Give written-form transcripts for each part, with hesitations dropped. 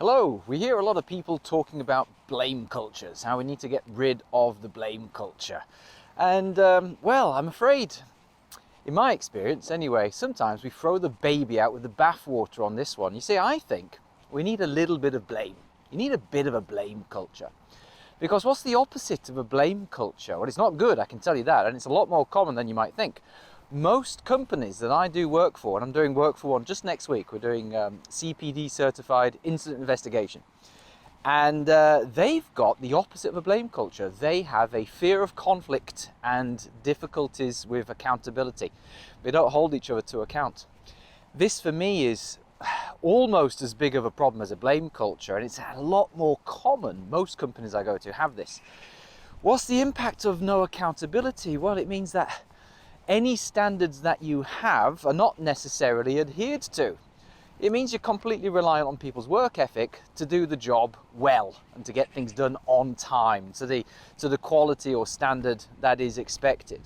Hello, we hear a lot of people talking about blame cultures, how we need to get rid of the blame culture. And well, I'm afraid, in my experience anyway, sometimes we throw the baby out with the bathwater on this one. You see, I think we need a little bit of blame. You need a bit of a blame culture. Because what's the opposite of a blame culture? Well, it's not good, I can tell you that, and it's a lot more common than you might think. Most companies that I do work for, and I'm doing work for one just next week, we're doing CPD certified incident investigation. And they've got the opposite of a blame culture. They have a fear of conflict and difficulties with accountability. They don't hold each other to account. This for me is almost as big of a problem as a blame culture, and it's a lot more common. Most companies I go to have this. What's the impact of no accountability? Well, it means that any standards that you have are not necessarily adhered to. It means you're completely reliant on people's work ethic to do the job well and to get things done on time, to the quality or standard that is expected.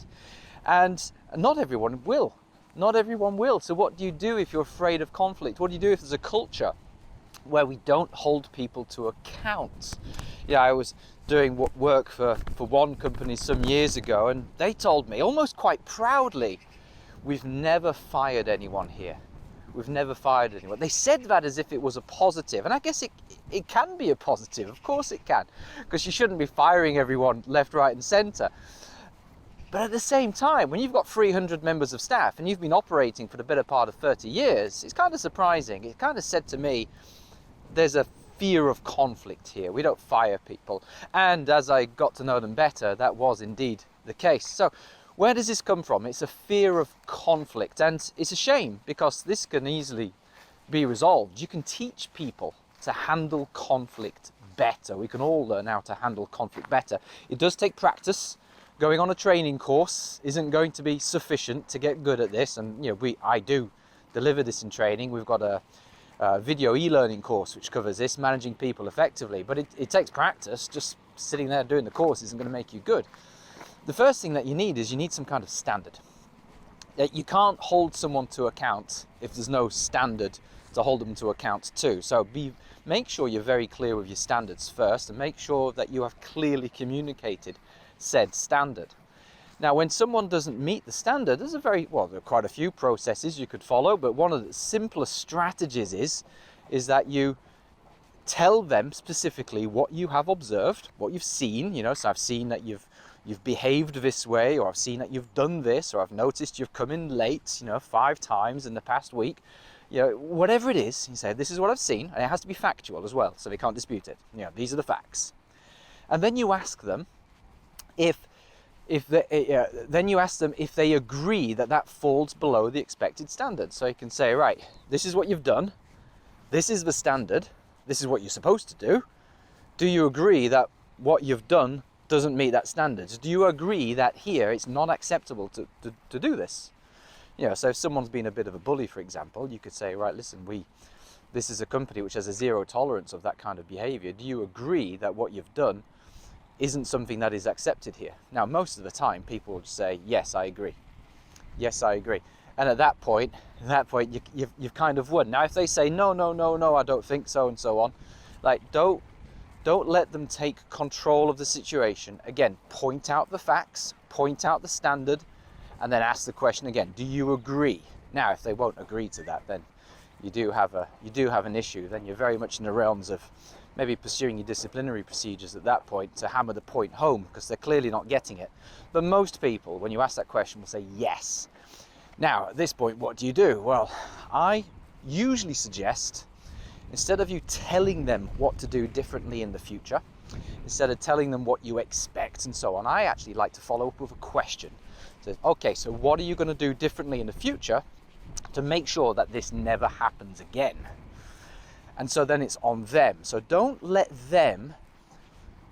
And not everyone will. Not everyone will. So what do you do if you're afraid of conflict? What do you do if there's a culture where we don't hold people to account? Yeah, I was doing work for one company some years ago, and they told me almost quite proudly, we've never fired anyone here. We've never fired anyone. They said that as if it was a positive, and I guess it can be a positive. Of course it can, because you shouldn't be firing everyone left, right and centre. But at the same time, when you've got 300 members of staff and you've been operating for the better part of 30 years, it's kind of surprising. It kind of said to me, there's a fear of conflict here. We don't fire people. And as I got to know them better, that was indeed the case. So where does this come from? It's a fear of conflict, and it's a shame because this can easily be resolved. You can teach people to handle conflict better. We can all learn how to handle conflict better. It does take practice. Going on a training course isn't going to be sufficient to get good at this, and I do deliver this in training. We've got a video e-learning course which covers this, managing people effectively, but it takes practice. Just sitting there doing the course isn't going to make you good. The first thing that you need is you need some kind of standard. You can't hold someone to account if there's no standard to hold them to account to. So make sure you're very clear with your standards first, and make sure that you have clearly communicated said standard. Now, when someone doesn't meet the standard, there are quite a few processes you could follow, but one of the simplest strategies is that you tell them specifically what you have observed, what you've seen. So I've seen that you've behaved this way, or I've seen that you've done this, or I've noticed you've come in late, 5 times in the past week. Whatever it is, you say, this is what I've seen, and it has to be factual as well, so they can't dispute it. These are the facts. And then you ask them if they agree that falls below the expected standard. So you can say, right, this is what you've done, this is the standard, this is what you're supposed to do. Do you agree that what you've done doesn't meet that standard? Do you agree that here it's not acceptable to do this? So if someone's been a bit of a bully, for example, you could say, right, listen, this is a company which has a zero tolerance of that kind of behavior. Do you agree that what you've done isn't something that is accepted here? Now, most of the time people will just say, yes, I agree. Yes, I agree. And at that point you've kind of won. Now, if they say, no, I don't think so, and so on, don't let them take control of the situation. Again, point out the facts, point out the standard, and then ask the question again, do you agree? Now, if they won't agree to that, then you do have an issue. Then you're very much in the realms of maybe pursuing your disciplinary procedures at that point to hammer the point home, because they're clearly not getting it. But most people, when you ask that question, will say yes. Now, at this point, what do you do? Well, I usually suggest, instead of you telling them what to do differently in the future, instead of telling them what you expect and so on, I actually like to follow up with a question. So, okay, so what are you going to do differently in the future to make sure that this never happens again? And so then it's on them. So don't let them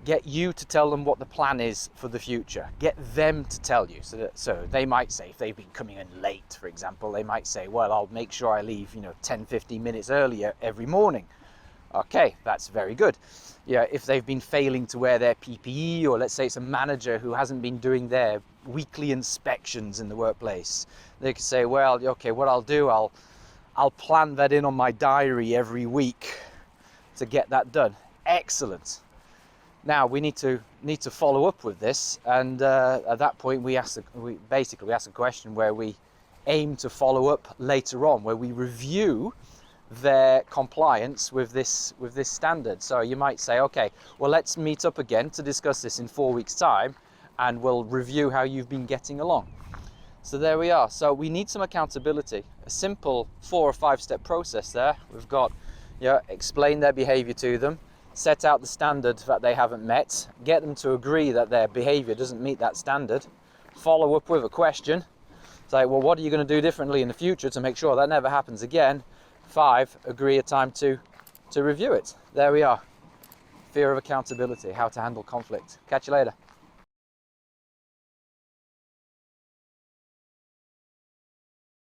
get you to tell them what the plan is for the future. Get them to tell you. So they might say, if they've been coming in late, for example, they might say, well, I'll make sure I leave 10, 15 minutes earlier every morning. Okay, that's very good. If they've been failing to wear their PPE, or let's say it's a manager who hasn't been doing their weekly inspections in the workplace, they could say, well, okay, what I'll do, I'll plan that in on my diary every week. to get that done. Excellent. Now we need to follow up with this, and at that point we basically ask a question where we aim to follow up later on, where we review their compliance with this standard. So you might say, okay, well, let's meet up again to discuss this in 4 weeks' time, and we'll review how you've been getting along. So there we are. So we need some accountability. A simple 4 or 5 step process there. We've got, explain their behavior to them, set out the standard that they haven't met, get them to agree that their behavior doesn't meet that standard, follow up with a question, say, well, what are you going to do differently in the future to make sure that never happens again? 5, agree a time to review it. There we are. Fear of accountability, how to handle conflict. Catch you later.